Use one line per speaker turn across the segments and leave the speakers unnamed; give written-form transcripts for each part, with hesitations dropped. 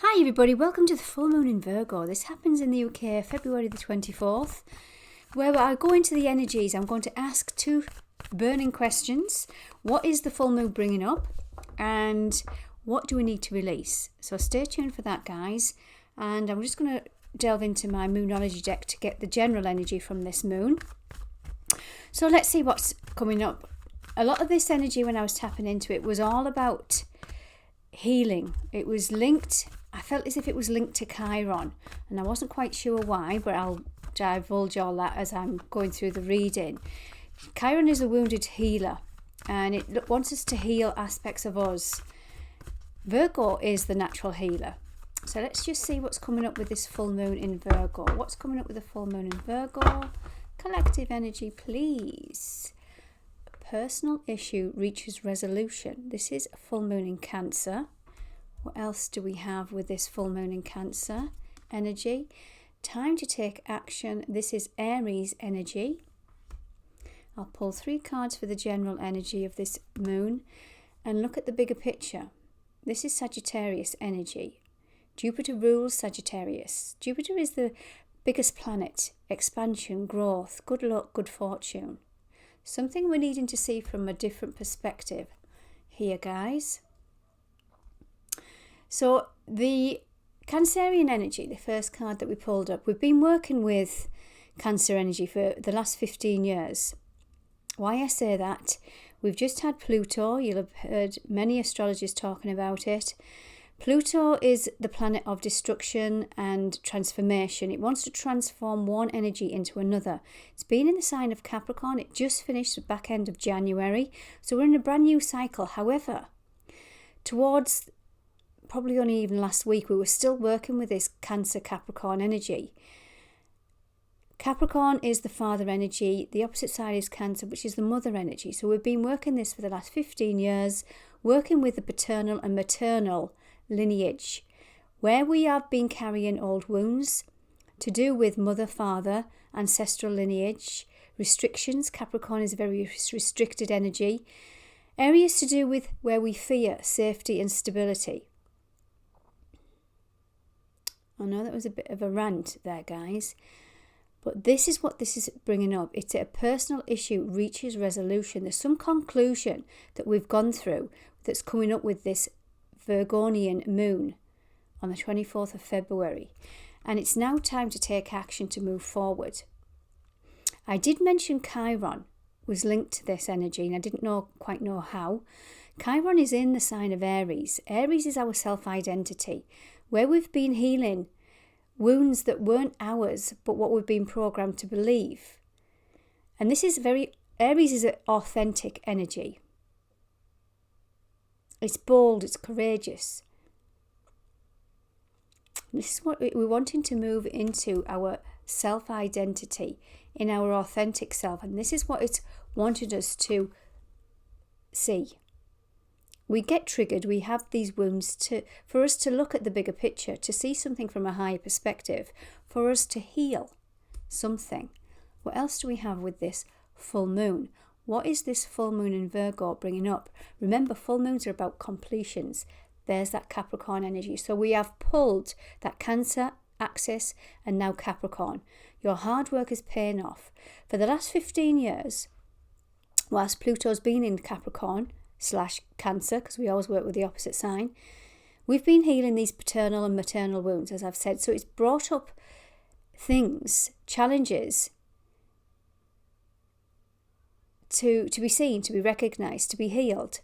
Hi everybody, welcome to the full moon in Virgo. This happens in the UK February the 24th, where I go into the energies. I'm going to ask two burning questions. What is the full moon bringing up? And what do we need to release? So stay tuned for that, guys. And I'm just going to delve into my Moonology deck to get the general energy from this moon. So let's see what's coming up. A lot of this energy, when I was tapping into it, was all about healing. It was linked, I felt as if it was linked to Chiron, and I wasn't quite sure why, but I'll divulge all that as I'm going through the reading. Chiron is a wounded healer, and it wants us to heal aspects of us. Virgo is the natural healer. So let's just see what's coming up with this full moon in Virgo. What's coming up with the full moon in Virgo? Collective energy, please. Personal issue reaches resolution. This is a full moon in Cancer. What else do we have with this full moon in Cancer energy? Time to take action. This is Aries energy. I'll pull 3 cards for the general energy of this moon and look at the bigger picture. This is Sagittarius energy. Jupiter rules Sagittarius. Jupiter is the biggest planet. Expansion, growth, good luck, good fortune. Something we're needing to see from a different perspective here, guys. So the Cancerian energy, the first card that we pulled up, we've been working with Cancer energy for the last 15 years. Why I say that, we've just had Pluto. You'll have heard many astrologers talking about it. Pluto is the planet of destruction and transformation. It wants to transform one energy into another. It's been in the sign of Capricorn. It just finished the back end of January. So we're in a brand new cycle. However, towards probably only even last week, we were still working with this Cancer Capricorn energy. Capricorn is the father energy. The opposite side is Cancer, which is the mother energy. So we've been working this for the last 15 years, working with the paternal and maternal lineage, where we have been carrying old wounds to do with mother, father, ancestral lineage, restrictions. Capricorn is a very restricted energy. Areas to do with where we fear safety and stability. I know that was a bit of a rant there, guys, but this is what this is bringing up. It's a personal issue reaches resolution. There's some conclusion that we've gone through that's coming up with this Virgonian moon on the 24th of February, and it's now time to take action to move forward. I did mention Chiron was linked to this energy, and I didn't quite know how. Chiron is in the sign of Aries. Aries is our self-identity, where we've been healing wounds that weren't ours, but what we've been programmed to believe. And this is Aries is an authentic energy. It's bold, it's courageous. This is what we're wanting to move into, our self-identity, in our authentic self. And this is what it's wanted us to see. We get triggered, we have these wounds for us to look at the bigger picture, to see something from a higher perspective, for us to heal something. What else do we have with this full moon? What is this full moon in Virgo bringing up? Remember, full moons are about completions. There's that Capricorn energy. So we have pulled that Cancer axis and now Capricorn. Your hard work is paying off. For the last 15 years, whilst Pluto's been in Capricorn / Cancer, because we always work with the opposite sign, we've been healing these paternal and maternal wounds, as I've said. So it's brought up things, challenges, to be seen, to be recognised, to be healed.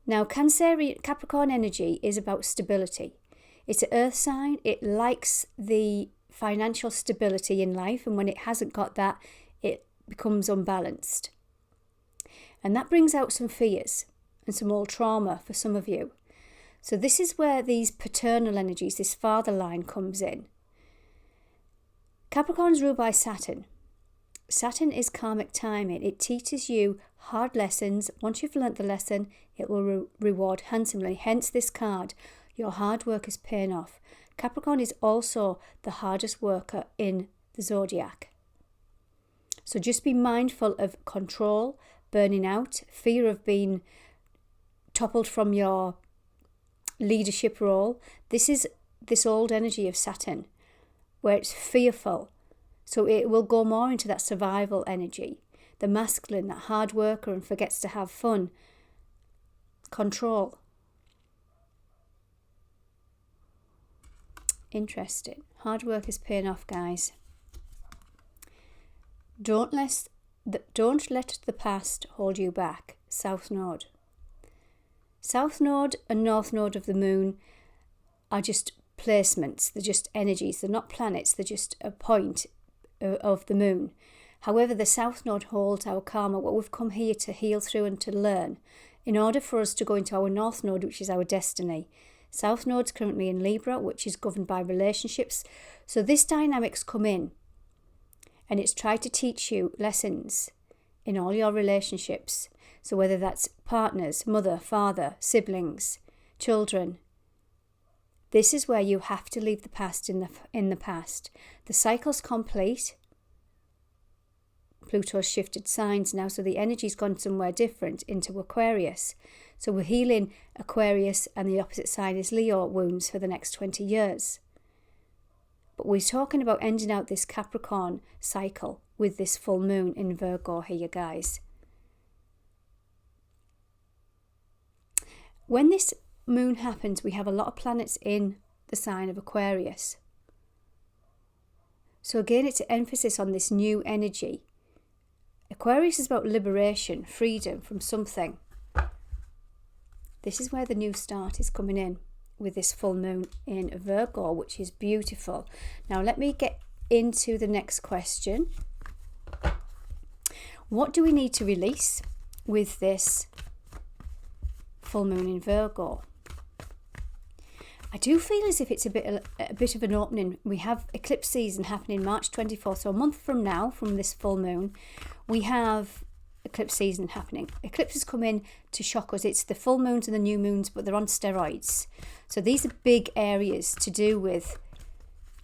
Now, Capricorn energy is about stability. It's an earth sign. It likes the financial stability in life, and when it hasn't got that, it becomes unbalanced. And that brings out some fears and some old trauma for some of you. So this is where these paternal energies, this father line, comes in. Capricorn's ruled by Saturn. Saturn is karmic timing. It teaches you hard lessons. Once you've learnt the lesson, it will reward handsomely. Hence this card. Your hard work is paying off. Capricorn is also the hardest worker in the zodiac. So just be mindful of control, burning out, fear of being toppled from your leadership role. This is this old energy of Saturn, where it's fearful. So it will go more into that survival energy, the masculine, that hard worker and forgets to have fun, control. Interesting. Hard work is paying off, guys. Don't let the past hold you back. South Node. South Node and North Node of the Moon are just placements. They're just energies. They're not planets. They're just a point of the Moon. However, the South Node holds our karma, what we've come here to heal through and to learn, in order for us to go into our North Node, which is our destiny. South Node's currently in Libra, which is governed by relationships. So this dynamic's come in, and it's tried to teach you lessons in all your relationships. So whether that's partners, mother, father, siblings, children, this is where you have to leave the past in the past. The cycle's complete. Pluto's shifted signs now, so the energy's gone somewhere different, into Aquarius. So we're healing Aquarius, and the opposite sign is Leo wounds for the next 20 years. But we're talking about ending out this Capricorn cycle with this full moon in Virgo here, guys. When this moon happens, we have a lot of planets in the sign of Aquarius. So again, it's an emphasis on this new energy. Aquarius is about liberation, freedom from something. This is where the new start is coming in with this full moon in Virgo, which is beautiful. Now let me get into the next question. What do we need to release with this full moon in Virgo? I do feel as if it's a bit of an opening. We have eclipse season happening March 24th, so a month from now, from this full moon, we have eclipse season happening. Eclipses come in to shock us. It's the full moons and the new moons, but they're on steroids. So these are big areas to do with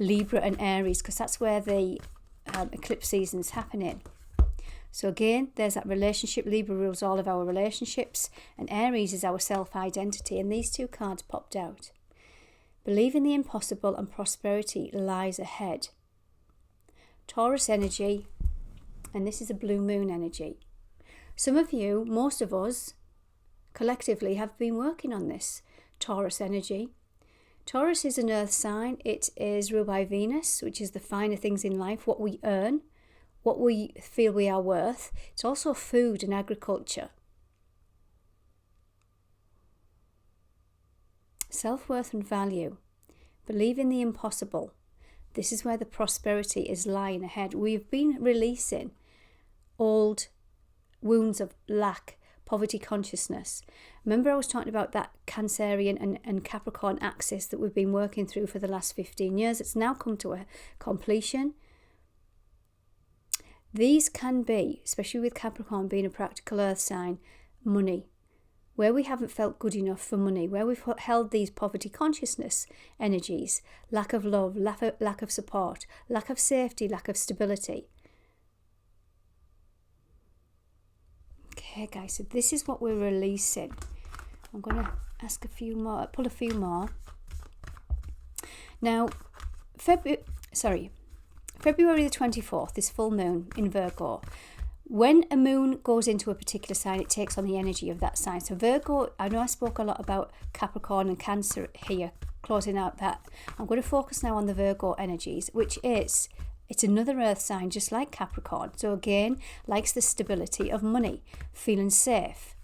Libra and Aries, because that's where the eclipse season is happening. So again, there's that relationship. Libra rules all of our relationships, and Aries is our self-identity, and these two cards popped out. Believe in the impossible, and prosperity lies ahead. Taurus energy, and this is a blue moon energy. Some of you, most of us, collectively have been working on this Taurus energy. Taurus is an earth sign. It is ruled by Venus, which is the finer things in life, what we earn, what we feel we are worth. It's also food and agriculture. Self-worth and value. Believe in the impossible. This is where the prosperity is lying ahead. We've been releasing old wounds of lack, poverty consciousness. Remember I was talking about that Cancerian and Capricorn axis that we've been working through for the last 15 years. It's now come to a completion. These can be, especially with Capricorn being a practical earth sign, money. Where we haven't felt good enough for money, where we've held these poverty consciousness energies, lack of love, lack of support, lack of safety, lack of stability. Okay, guys, so this is what we're releasing. I'm going to ask a few more, pull a few more. Now, February the 24th, this full moon in Virgo. When a moon goes into a particular sign, it takes on the energy of that sign. So Virgo, I know I spoke a lot about Capricorn and Cancer here, closing out that. I'm going to focus now on the Virgo energies, which is, it's another earth sign just like Capricorn. So again, likes the stability of money, feeling safe.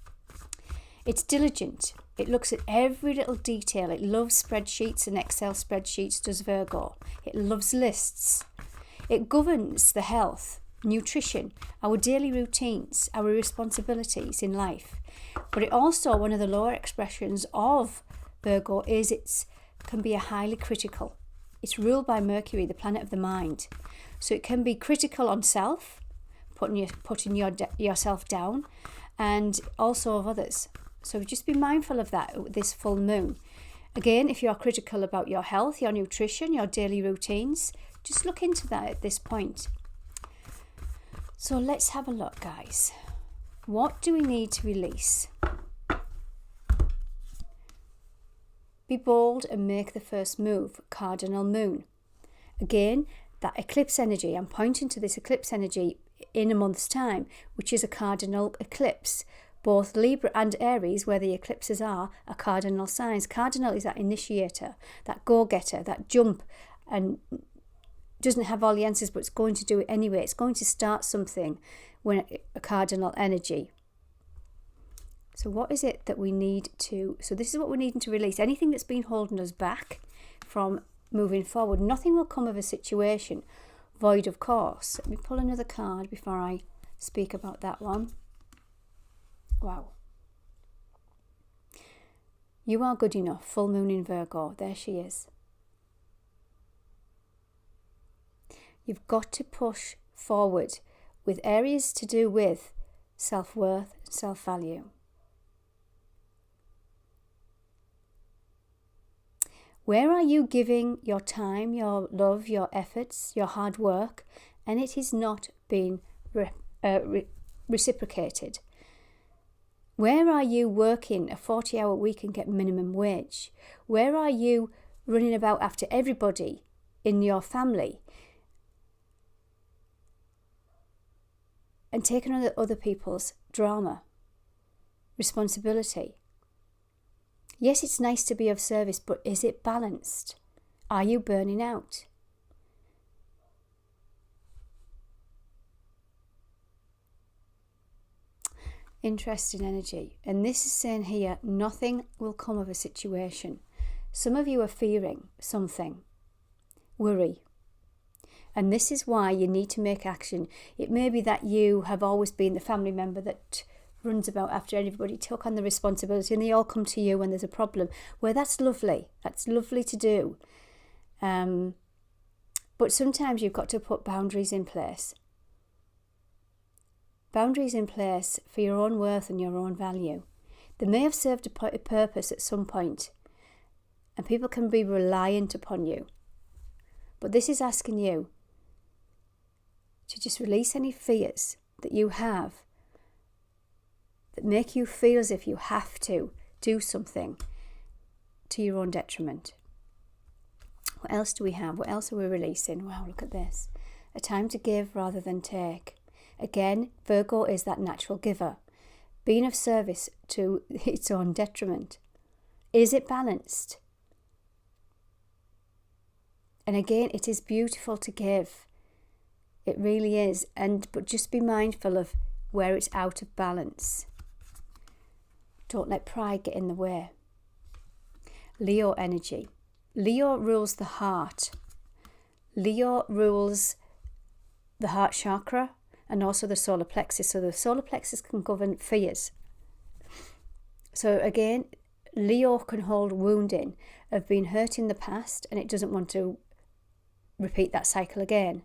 It's diligent. It looks at every little detail. It loves spreadsheets and Excel spreadsheets, does Virgo. It loves lists. It governs the health, nutrition, our daily routines, our responsibilities in life. But it also, one of the lower expressions of Virgo is it can be a highly critical. It's ruled by Mercury, the planet of the mind. So it can be critical on self, putting yourself down, and also of others. So just be mindful of that with this full moon. Again, if you are critical about your health, your nutrition, your daily routines, just look into that at this point. So let's have a look, guys. What do we need to release? Be bold and make the first move. Cardinal moon. Again, that eclipse energy, I'm pointing to this eclipse energy in a month's time, which is a cardinal eclipse. Both Libra and Aries, where the eclipses are cardinal signs. Cardinal is that initiator, that go-getter, that jump, and doesn't have all the answers, but it's going to do it anyway. It's going to start something when a cardinal energy. So what is it that we need to... So this is what we're needing to release. Anything that's been holding us back from moving forward. Nothing will come of a situation void of course. Let me pull another card before I speak about that one. Wow. You are good enough. Full moon in Virgo. There she is. You've got to push forward with areas to do with self-worth and self-value. Where are you giving your time, your love, your efforts, your hard work, and it is not being reciprocated? Where are you working a 40-hour week and get minimum wage? Where are you running about after everybody in your family and taking on other people's drama, responsibility? Yes, it's nice to be of service, but is it balanced? Are you burning out? Interesting energy. And this is saying here, nothing will come of a situation. Some of you are fearing something. Worry. And this is why you need to make action. It may be that you have always been the family member that runs about after everybody, took on the responsibility, and they all come to you when there's a problem. Well, that's lovely. That's lovely to do. But sometimes you've got to put boundaries in place. Boundaries in place for your own worth and your own value. They may have served a purpose at some point, and people can be reliant upon you. But this is asking you to just release any fears that you have that make you feel as if you have to do something to your own detriment. What else do we have? What else are we releasing? Wow, look at this. A time to give rather than take. Again, Virgo is that natural giver, being of service to its own detriment. Is it balanced? And again, it is beautiful to give. It really is. But just be mindful of where it's out of balance. Don't let pride get in the way. Leo energy. Leo rules the heart. Leo rules the heart chakra and also the solar plexus. So the solar plexus can govern fears. So again, Leo can hold wounding of being hurt in the past, and it doesn't want to repeat that cycle again.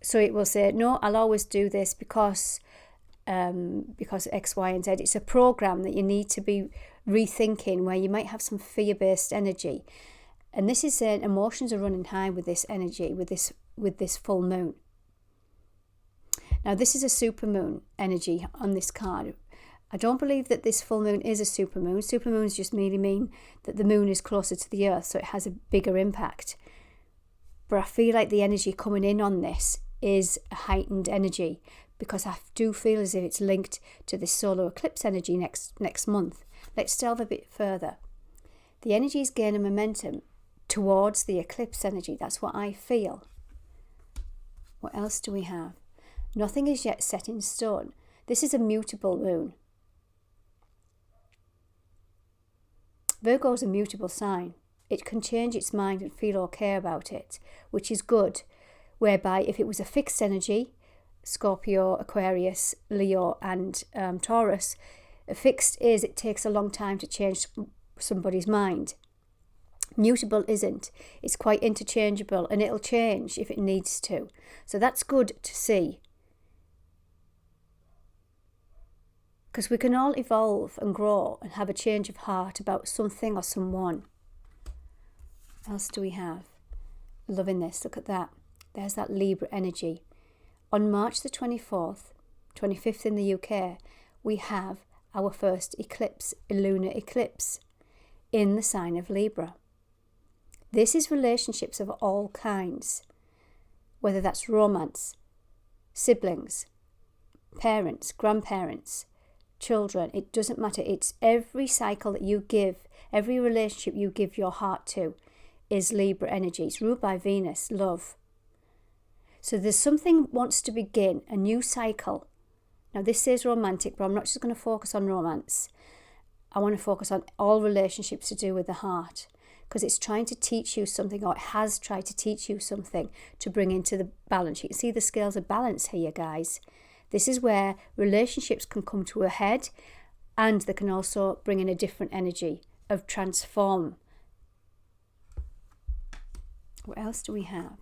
So it will say, no, I'll always do this because X, Y, and Z. It's a program that you need to be rethinking, where you might have some fear-based energy. And this is saying emotions are running high with this energy, with this full moon. Now, this is a supermoon energy on this card. I don't believe that this full moon is a supermoon. Supermoons just merely mean that the moon is closer to the earth, so it has a bigger impact. But I feel like the energy coming in on this is a heightened energy, because I do feel as if it's linked to this solar eclipse energy next month. Let's delve a bit further. The energy is gaining momentum towards the eclipse energy. That's what I feel. What else do we have? Nothing is yet set in stone. This is a mutable moon. Virgo is a mutable sign. It can change its mind and feel okay about it, which is good. Whereby if it was a fixed energy, Scorpio, Aquarius, Leo and Taurus, fixed is it takes a long time to change somebody's mind. Mutable isn't. It's quite interchangeable, and it'll change if it needs to. So that's good to see. Because we can all evolve and grow and have a change of heart about something or someone. What else do we have? Loving this. Look at that. There's that Libra energy. On March the 24th, 25th in the UK, we have our first eclipse, a lunar eclipse. in the sign of Libra. This is relationships of all kinds, whether that's romance, siblings, parents, grandparents, children, it doesn't matter. It's every cycle that you give, every relationship you give your heart to is Libra energy. It's ruled by Venus, love. So there's something wants to begin, a new cycle. Now this says romantic, but I'm not just going to focus on romance. I want to focus on all relationships to do with the heart, because it's trying to teach you something, or it has tried to teach you something to bring into the balance. You can see the scales of balance here, guys. This is where relationships can come to a head, and they can also bring in a different energy of transform. What else do we have?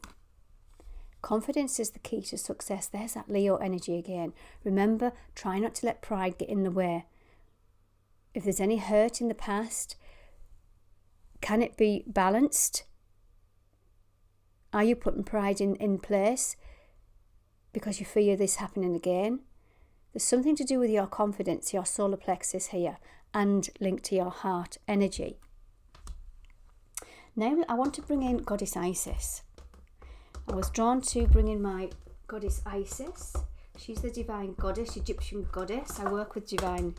Confidence is the key to success. There's that Leo energy again. Remember, try not to let pride get in the way. If there's any hurt in the past, can it be balanced? Are you putting pride in place because you fear this happening again? There's something to do with your confidence, your solar plexus here, and linked to your heart energy. Now I want to bring in Goddess Isis. I was drawn to bring in my Goddess Isis. She's the divine goddess, Egyptian goddess. I work with divine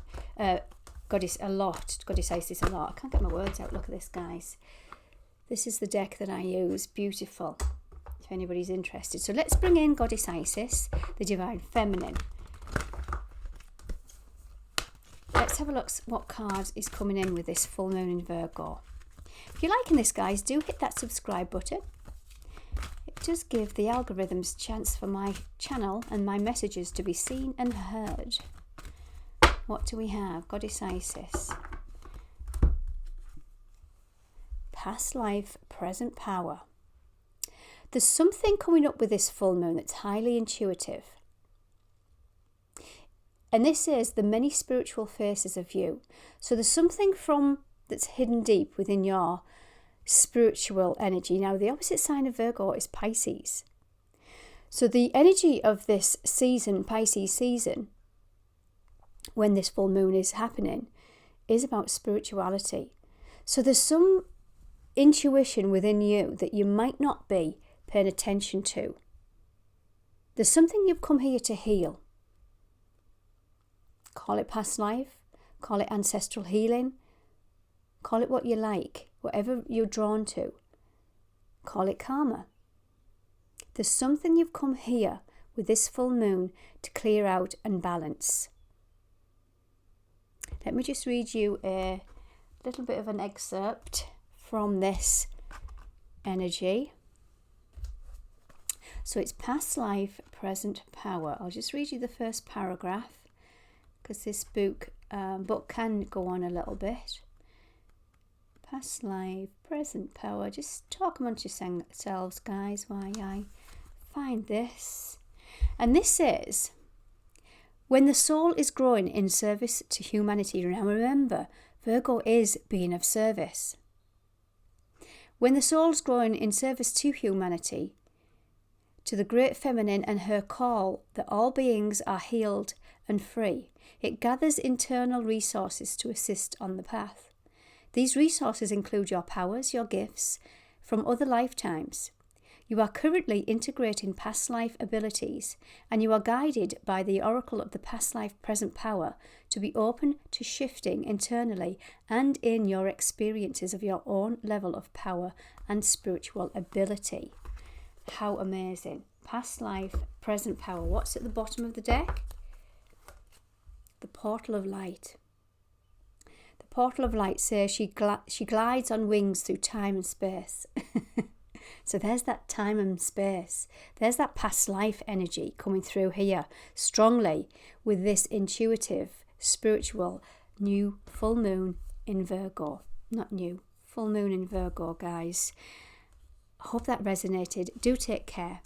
goddess a lot, Goddess Isis a lot. I can't get my words out. Look at this, guys. This is the deck that I use. Beautiful, if anybody's interested. So let's bring in Goddess Isis, the divine feminine. Let's have a look what card is coming in with this full moon in Virgo. If you're liking this, guys, do hit that subscribe button. It does give the algorithms a chance for my channel and my messages to be seen and heard. What do we have? Goddess Isis. Past life, present power. There's something coming up with this full moon that's highly intuitive. And this is the many spiritual faces of you. So there's something that's hidden deep within your spiritual energy. Now, the opposite sign of Virgo is Pisces. So the energy of this season, Pisces season, when this full moon is happening, is about spirituality. So there's some intuition within you that you might not be paying attention to. There's something you've come here to heal. Call it past life, call it ancestral healing, call it what you like, whatever you're drawn to. Call it karma. There's something you've come here with this full moon to clear out and balance. Let me just read you a little bit of an excerpt from this energy. So it's past life, present power. I'll just read you the first paragraph, because this book can go on a little bit. Past life, present power. Just talk amongst yourselves, guys, while I find this. And this says, when the soul is growing in service to humanity. Now remember, Virgo is being of service. When the soul's growing in service to humanity, to the great feminine and her call that all beings are healed and free, it gathers internal resources to assist on the path. These resources include your powers, your gifts from other lifetimes. You are currently integrating past life abilities, and you are guided by the oracle of the past life present power to be open to shifting internally and in your experiences of your own level of power and spiritual ability. How amazing. Past life, present power. What's at the bottom of the deck? The portal of light. The portal of light says she glides on wings through time and space. So there's that time and space. There's that past life energy coming through here strongly with this intuitive, spiritual, new full moon in Virgo. Not new, full moon in Virgo, guys. I hope that resonated. Do take care.